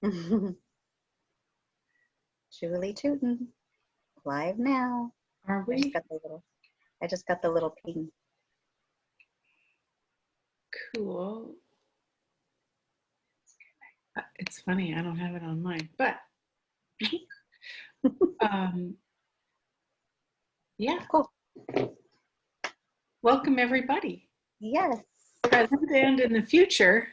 Julie Tuton, live now. Are I just we? got the little, I just got the little ping. Cool. It's funny, I don't have it on mine, but um, yeah. Cool. Welcome everybody, Yes. present and in the future,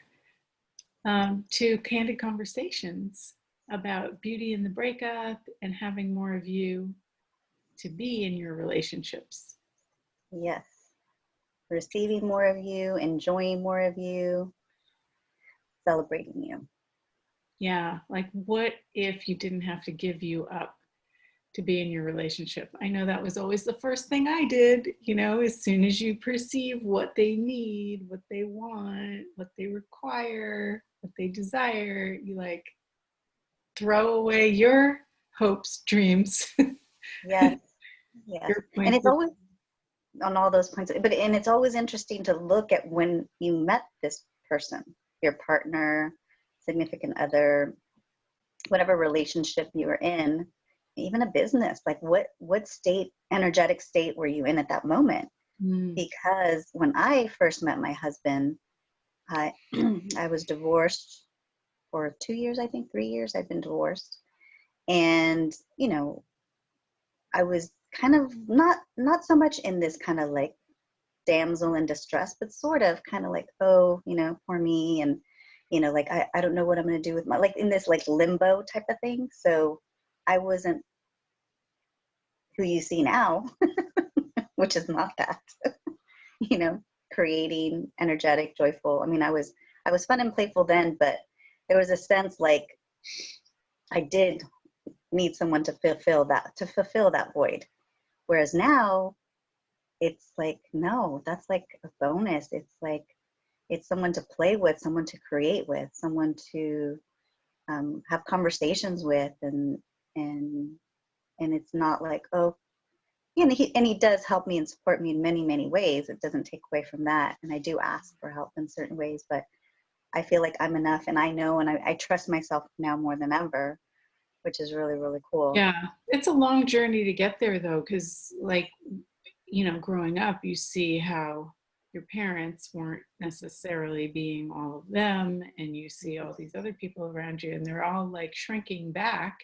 to Candid Conversations about beauty in the breakup and having more of you to be in your relationships. Yes. Receiving more of you, enjoying more of you, celebrating you. Yeah, like what if you didn't have to give you up to be in your relationship? I know that was always the first thing I did, as soon as you perceive what they need, what they want, what they require, what they desire, you like throw away your hopes, dreams. Yes. Yes. Your And points it's always on all those points, and it's always interesting to look at when you met this person, your partner, significant other, whatever relationship you were in, even a business, like what state, energetic state were you in at that moment? Because when I first met my husband, I I was divorced for 2 years, I think 3 years I'd been divorced. And, I was kind of not so much in this kind of like damsel in distress, but sort of kind of like, oh, for me. And, like, I don't know what I'm going to do with my, like in this like limbo type of thing. So I wasn't who you see now, which is not that, you know, creating, energetic, joyful. I mean, I was fun and playful then, but there was a sense like I did need someone to fulfill that void. Whereas now it's like, no, that's like a bonus. It's like, it's someone to play with, someone to create with, someone to have conversations with, and it's not like, oh, and he does help me and support me in many, many ways. It doesn't take away from that. And I do ask for help in certain ways, but I feel like I'm enough, and I know, and I trust myself now more than ever, which is really, really cool. Yeah, it's a long journey to get there though, because like, growing up, you see how your parents weren't necessarily being all of them, and you see all these other people around you, and they're all like shrinking back,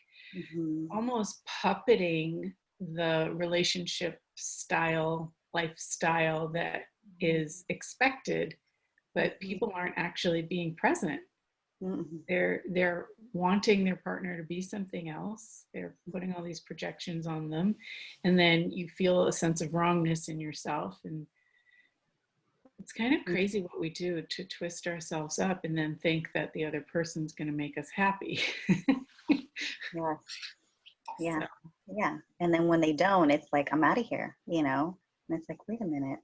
almost puppeting the relationship style, lifestyle that is expected, but people aren't actually being present. They're wanting their partner to be something else. They're putting all these projections on them, and then you feel a sense of wrongness in yourself. And it's kind of crazy what we do to twist ourselves up and then think that the other person's going to make us happy. Yeah. Yeah. So. Yeah. And then when they don't, it's like, I'm out of here, and it's like, wait a minute,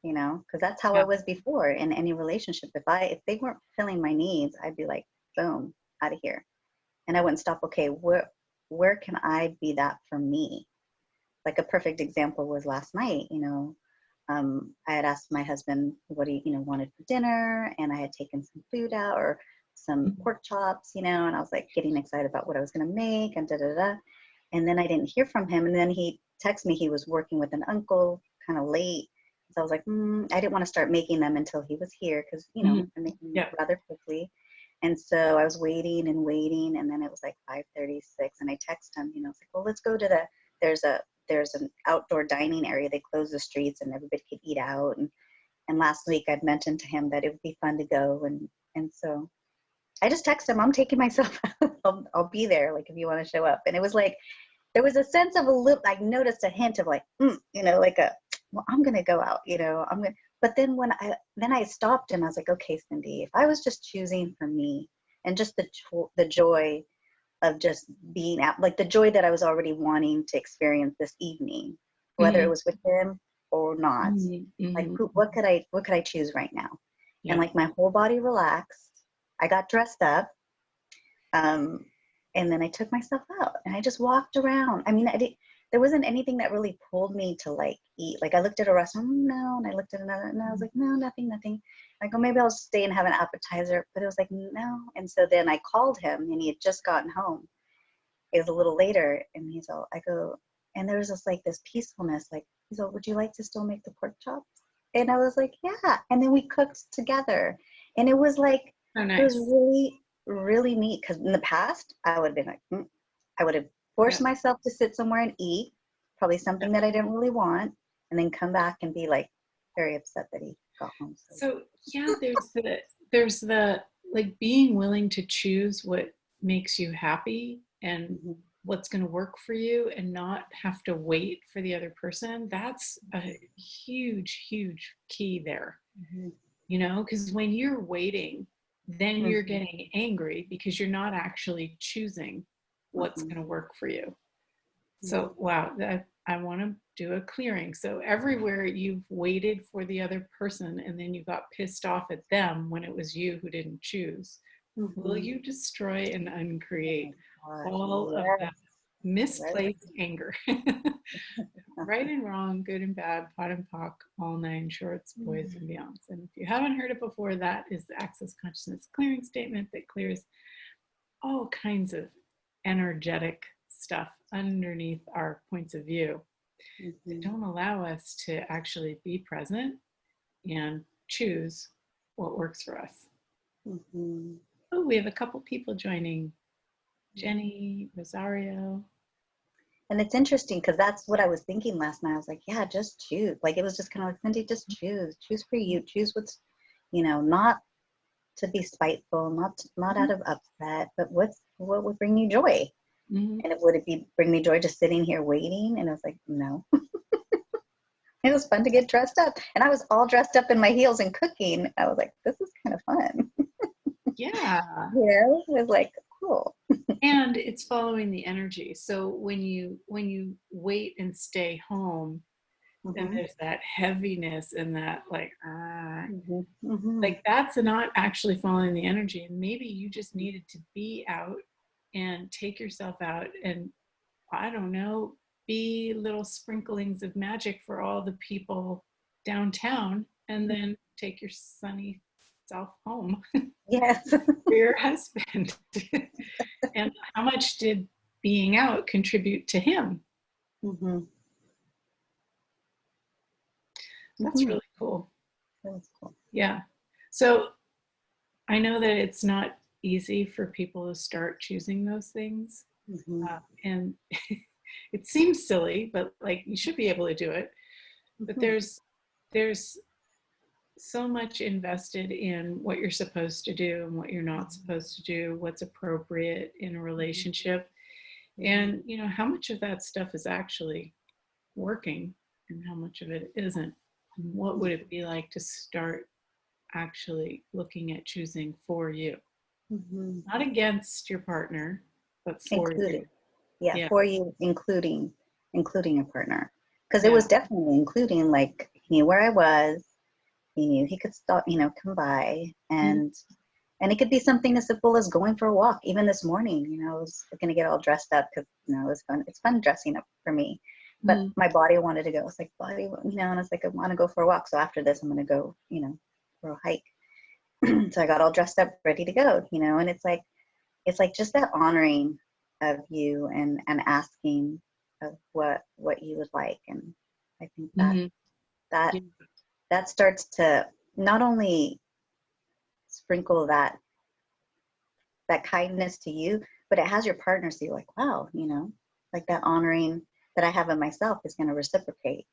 because that's how I was before in any relationship. If they weren't filling my needs, I'd be like, boom, out of here. And I wouldn't stop. Okay, where can I be that for me? Like a perfect example was last night, I had asked my husband what he, wanted for dinner, and I had taken some food out, or some pork chops, and I was like getting excited about what I was going to make, and and then I didn't hear from him, and then he texted me he was working with an uncle kind of late. So I was like, I didn't want to start making them until he was here, because I'm making them rather quickly. And so I was waiting and waiting, and then it was like 5:36, and I texted him, it's like, well, let's go to there's an outdoor dining area. They closed the streets and everybody could eat out. And last week I'd mentioned to him that it would be fun to go. And so I just texted him, I'm taking myself out. I'll be there, like, if you want to show up. And it was like, there was a sense of I noticed a hint of like, like well, I'm going to go out, but then then I stopped and I was like, okay, Cindy, if I was just choosing for me, and just the joy of just being out, like the joy that I was already wanting to experience this evening, whether it was with him or not, like what could I choose right now? And like my whole body relaxed. I got dressed up, and then I took myself out and I just walked around. I mean, there wasn't anything that really pulled me to like eat. Like I looked at a restaurant, no, and I looked at another, and I was like, no, nothing. I go, maybe I'll stay and have an appetizer. But it was like, no. And so then I called him and he had just gotten home. It was a little later and he's all, I go, and there was just like this peacefulness. Like, he's all, would you like to still make the pork chops? And I was like, yeah. And then we cooked together. And it was like, So it was nice. really, really neat. Because in the past, I would have been like, I would have Yeah. forced myself to sit somewhere and eat, probably something that I didn't really want, and then come back and be like very upset that he got home so late. So yeah, there's the like being willing to choose what makes you happy and Mhm, what's going to work for you and not have to wait for the other person. That's a huge, huge key there. mhm, You know, because when you're waiting, then you're mhm, getting angry because you're not actually choosing what's mhm, going to work for you. mhm, So, wow, that I want to do a clearing. So, everywhere you've waited for the other person and then you got pissed off at them when it was you who didn't choose, will mhm. you destroy and Oh uncreate my God, all of that yes, right. misplaced anger? Right and wrong, good and bad, pot and pock, all nine shorts, boys Mhm, and beyonds. And if you haven't heard it before, that is the Access Consciousness Clearing Statement that clears all kinds of energetic stuff underneath our points of view that mhm, don't allow us to actually be present and choose what works for us. mhm. Oh, we have a couple people joining. Jenny, Rosario. And it's interesting because that's what I was thinking last night. I was like, yeah, just choose. Like, it was just kind of like, Cindy, just choose for you, choose what's, not to be spiteful, not Mhm, out of upset, but what would bring you joy? mhm. And would it be bring me joy just sitting here waiting? And I was like, no. It was fun to get dressed up, and I was all dressed up in my heels and cooking. I was like, this is kind of fun. Yeah. It was like cool. And it's following the energy. So when you wait and stay home, then Hmm. there's that heaviness and that Hmm. Hmm. like that's not actually following the energy. And maybe you just needed to be out and take yourself out and I don't know, be little sprinklings of magic for all the people downtown and then take your sunny self home Yes. for your husband. And how much did being out contribute to him? Hmm. That's Hmm. really cool. That was cool. Yeah. So I know that it's not easy for people to start choosing those things. Hmm. And it seems silly, but like you should be able to do it. But Hmm. there's so much invested in what you're supposed to do and what you're not supposed to do, what's appropriate in a relationship, Hmm. and how much of that stuff is actually working and how much of it isn't. And what would it be like to start actually looking at choosing for you, Hmm. not against your partner, but for you? Included. Yeah, Yeah, for you, including a partner, because it yeah. was definitely including. Like, he knew where I was. He knew he could stop, come by, Mhm. and it could be something as simple as going for a walk. Even this morning, I was going to get all dressed up because it was fun. It's fun dressing up for me, but Mhm. my body wanted to go. It's like, body, and it's like, I want to go for a walk. So after this, I'm going to go, for a hike. So I got all dressed up, ready to go, and it's like just that honoring of you and asking of what you would like. And I think that Mhm. that Yeah. that starts to not only sprinkle that kindness to you, but it has your partner see like, wow, like that honoring that I have in myself is going to reciprocate,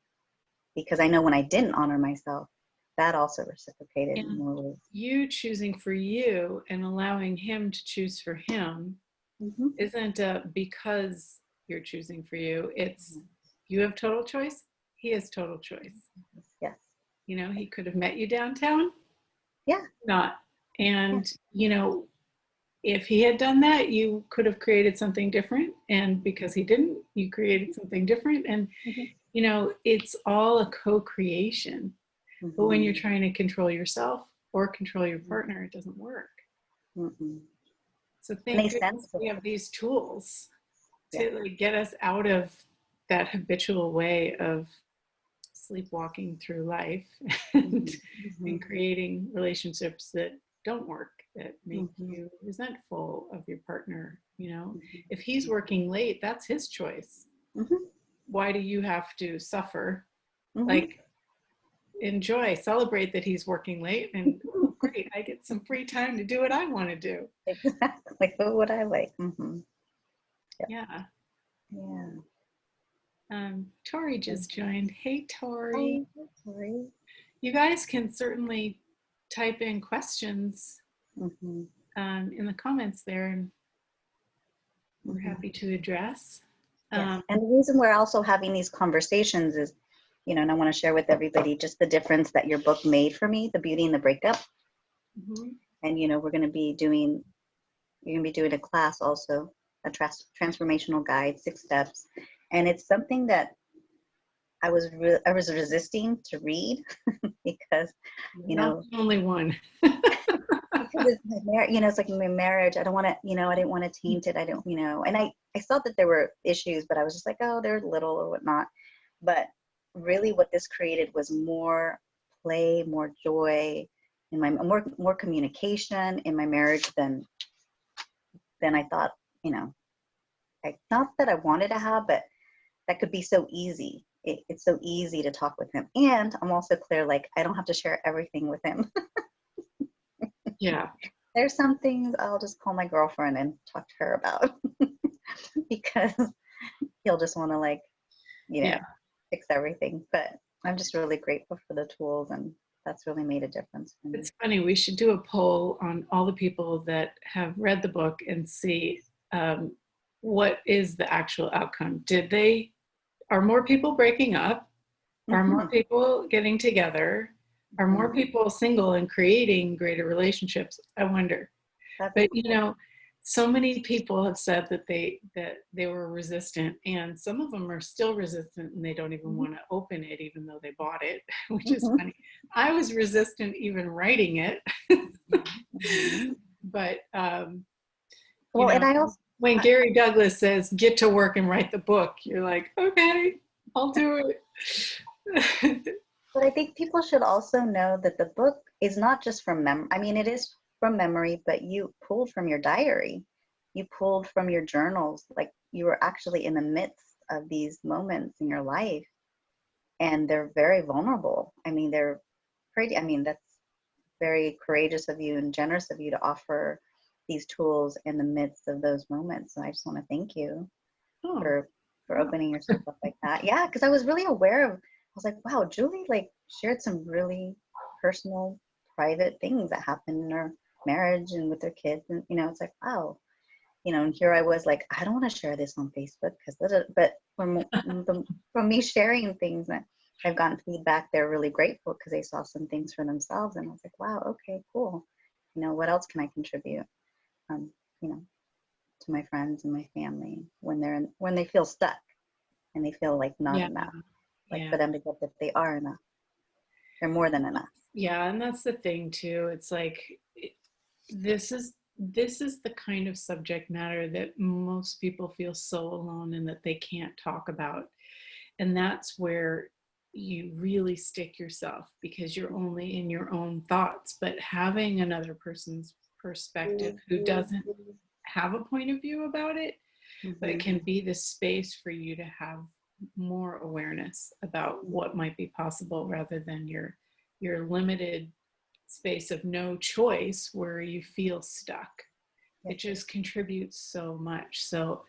because I know when I didn't honor myself, that also reciprocated in And more ways. you choosing for you and allowing him to choose for him Hmm. isn't because you're choosing for you. It's Hmm. you have total choice. He has total choice. Yes. He could have met you downtown, Yeah. not. Yeah. And, if he had done that, you could have created something different. And because he didn't, you created something different. And, Hmm. it's all a co creation. But when you're Hmm. trying to control yourself or control your partner, it doesn't work. Hmm. So And they thank sense goodness we it. have these tools Yeah. to like get us out of that habitual way of sleepwalking through life and, Mm-hmm. and creating relationships that don't work, that make Mm-hmm. you resentful of your partner. If he's Mm-hmm. working late, that's his choice. Mm-hmm. Why do you have to suffer? Mm-hmm. Like, enjoy, celebrate that he's working late, and oh, great, I get some free time to do what I want to do. Exactly. What would I like? Yeah. Yeah. Yeah. Tori just joined. Hey, Tori. Oh, sorry. You guys can certainly type in questions Mm-hmm. in the comments there, and we're Mm-hmm. happy to address. Yes. Um, And the reason we're also having these conversations is, and I want to share with everybody just the difference that your book made for me, The Beauty and the Breakup. mhm. And, you're going to be doing a class also, a transformational guide, 6 steps. And it's something that I was resisting to read because, You're you not know, the only one. because it's my marriage, it's like my marriage. I don't want to, I didn't want to taint it. I don't, and I saw that there were issues, but I was just like, oh, they're little or whatnot. But really what this created was more play, more joy in my, more communication in my marriage than I thought, not that I wanted to have, but that could be so easy. It's so easy to talk with him. And I'm also clear, like, I don't have to share everything with him. Yeah. There's some things I'll just call my girlfriend and talk to her about because he'll just want to, like, Yeah. fix everything. But I'm just really grateful for the tools, and that's really made a difference for me. It's funny. We should do a poll on all the people that have read the book and see what is the actual outcome. Are more people breaking up? Are more Mm-hmm. people getting together? Are more Mm-hmm. people single and creating greater relationships? I wonder. That'd be But cool. so many people have said that they were resistant, and some of them are still resistant, and they don't even Mm-hmm. want to open it, even though they bought it, which is Mm-hmm. funny. I was resistant even writing it, Mm-hmm. but you Well, know, and I also, when I, Gary Douglas says "get to work and write the book," you're like, okay, I'll do it. but I think people should also know that the book is not just from I mean, it is from memory, but you pulled from your diary. You pulled from your journals. Like, you were actually in the midst of these moments in your life, and they're very vulnerable. I mean, they're pretty, I mean, that's very courageous of you and generous of you to offer these tools in the midst of those moments. So I just want to thank you Oh, for wow. opening yourself up like that. Yeah, because I was really aware of. I was like, wow, Julie like shared some really personal, private things that happened in her marriage and with their kids, and it's like, wow, and here I was like, I don't want to share this on Facebook because, but from me sharing things, that I've gotten feedback, they're really grateful because they saw some things for themselves, and I was like, wow, okay, cool. What else can I contribute? Um, you know, to my friends and my family when they feel stuck and they feel like not Yeah, enough, like yeah. for them to get that they are enough, they're more than enough. Yeah, and that's the thing too. It's like this is this is the kind of subject matter that most people feel so alone and that they can't talk about. And that's where you really stick yourself because you're only in your own thoughts. But having another person's perspective who doesn't have a point of view about it, but it Mm-hmm. can be the space for you to have more awareness about what might be possible rather than your limited space of no choice where you feel stuck. Yes. It just contributes so much. So,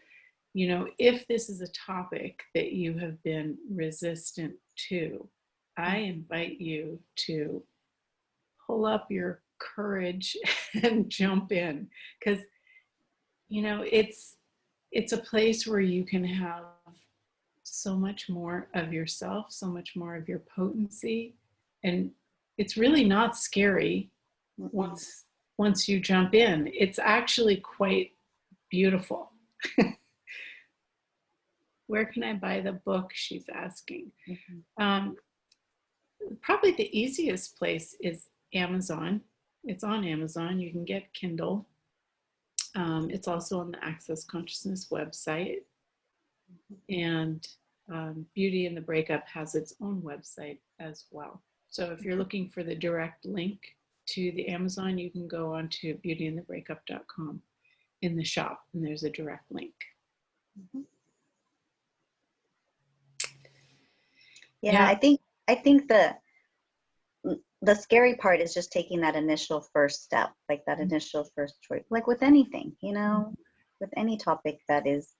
if this is a topic that you have been resistant to, I invite you to pull up your courage and jump in because it's a place where you can have so much more of yourself, so much more of your potency, and it's really not scary Mm-mm. once you jump in. It's actually quite beautiful. Where can I buy the book? She's asking. Mm-hmm. Um, Probably the easiest place is Amazon. It's on Amazon. You can get Kindle. It's also on the Access Consciousness website. And Beauty in the Breakup has its own website as well. So if you're looking for the direct link to the Amazon, you can go on to beautyinthebreakup.com in the shop, and there's a direct link. Mm-hmm. Yeah, I think the scary part is just taking that initial first step, like that initial first choice, like with anything, you know, with any topic that is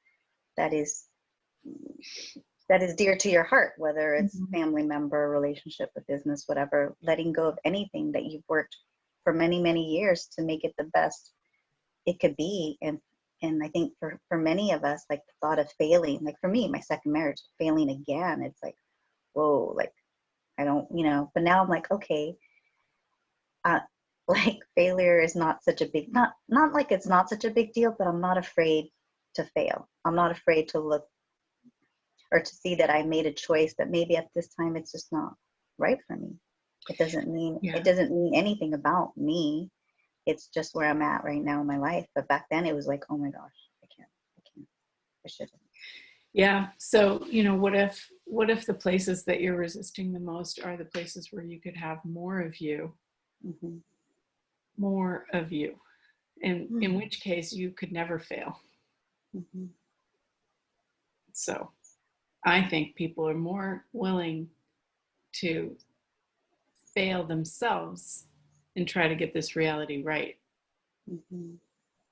dear to your heart, whether it's family member, relationship, a business, whatever, letting go of anything that you've worked for many, many years to make it the best it could be. And I think for many of us, like the thought of failing, like for me, my second marriage, failing again, it's like, whoa, like I don't, you know, but now I'm like, okay, like failure is not such a big, not like it's not such a big deal, but I'm not afraid to fail. I'm not afraid to look or to see that I made a choice that maybe at this time it's just not right for me. It doesn't mean anything about me. It's just where I'm at right now in my life. But back then it was like, oh my gosh, I can't, I shouldn't. Yeah. So, you know, what if the places that you're resisting the most are the places where you could have more of you, more of you, and in which case you could never fail. So I think people are more willing to fail themselves and try to get this reality right,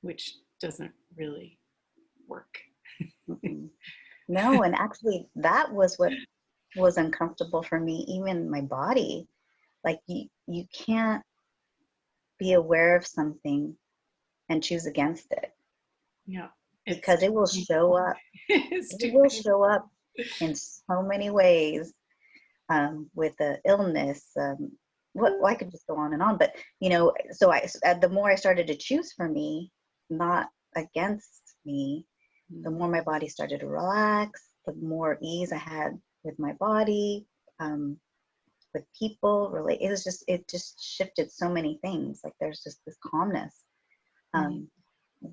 which doesn't really work. No, and actually that was what was uncomfortable for me, even my body. Like you can't be aware of something and choose against it. Yeah. Because it will show up. It will show up in so many ways, with the illness. Well, I could just go on and on, but you know, so the more I started to choose for me, not against me, the more my body started to relax, the more ease I had with my body, with people. Really, it just shifted so many things. Like there's just this calmness.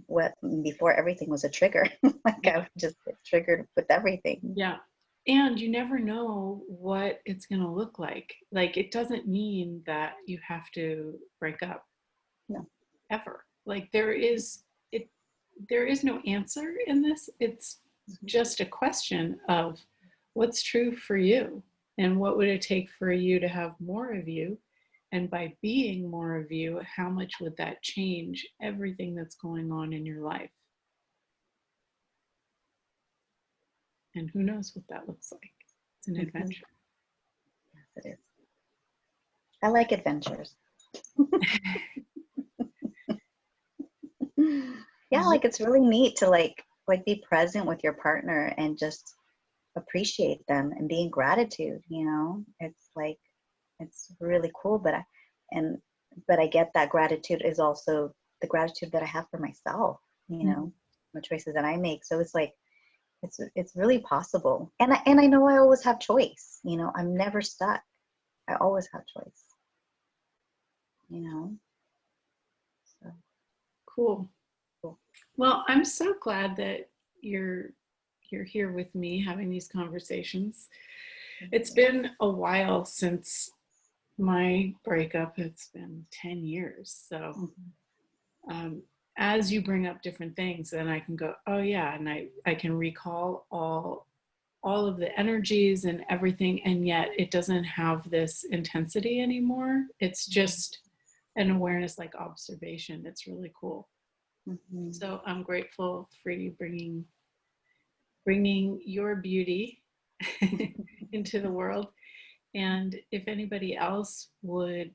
What before everything was a trigger. Like I would just get triggered with everything. Yeah. And you never know what it's going to look like. Like it doesn't mean that you have to break up. No. Ever. Like there is no answer in this. It's just a question of what's true for you and what would it take for you to have more of you. And by being more of you, how much would that change everything that's going on in your life? And who knows what that looks like? It's an adventure. Yes, it is. I like adventures. Yeah, like it's really neat to like be present with your partner and just appreciate them and be in gratitude, you know? It's like it's really cool, but I get that gratitude is also the gratitude that I have for myself, you know, the choices that I make. So it's like it's really possible. And I know I always have choice, you know. I'm never stuck. I always have choice. You know. So cool. Well, I'm so glad that you're here with me having these conversations. It's been a while since my breakup. It's been 10 years. So as you bring up different things, then I can go, oh yeah, and I can recall all of the energies and everything, and yet it doesn't have this intensity anymore. It's just an awareness, like observation. It's really cool. So I'm grateful for you bringing your beauty into the world. And if anybody else would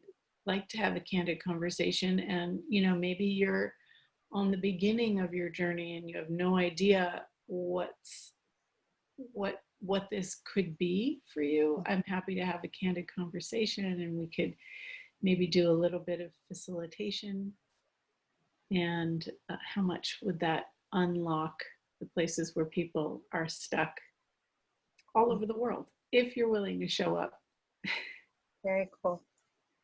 like to have a candid conversation, and you know, maybe you're on the beginning of your journey and you have no idea what this could be for you, I'm happy to have a candid conversation, and we could maybe do a little bit of facilitation. And how much would that unlock the places where people are stuck all over the world, if you're willing to show up. Very cool.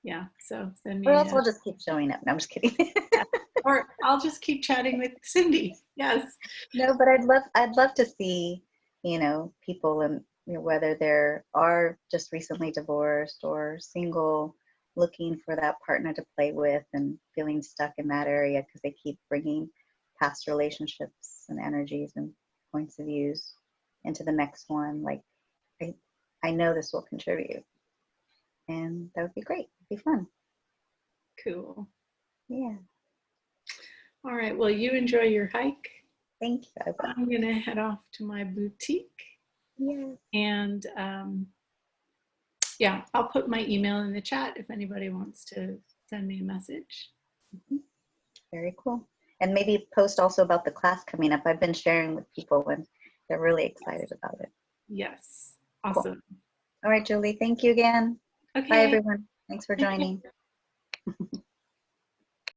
Yeah, so send me. Or else I'll just keep showing up. No, I'm just kidding. Yeah. Or I'll just keep chatting with Cindy. Yes. No, but I'd love to see, you know, people whether they are just recently divorced or single, looking for that partner to play with and feeling stuck in that area because they keep bringing past relationships and energies and points of views into the next one. Like, I, I know this will contribute, and that would be great. It'd be fun. Cool. Yeah. All right. Well, you enjoy your hike. Thank you. I will. I'm going to head off to my boutique. Yes. And yeah, I'll put my email in the chat if anybody wants to send me a message. Mm-hmm. Very cool. And maybe post also about the class coming up. I've been sharing with people and they're really excited about it. Yes. Cool. Awesome. All right, Julie. Thank you again. Bye, Okay. everyone. Thanks for joining.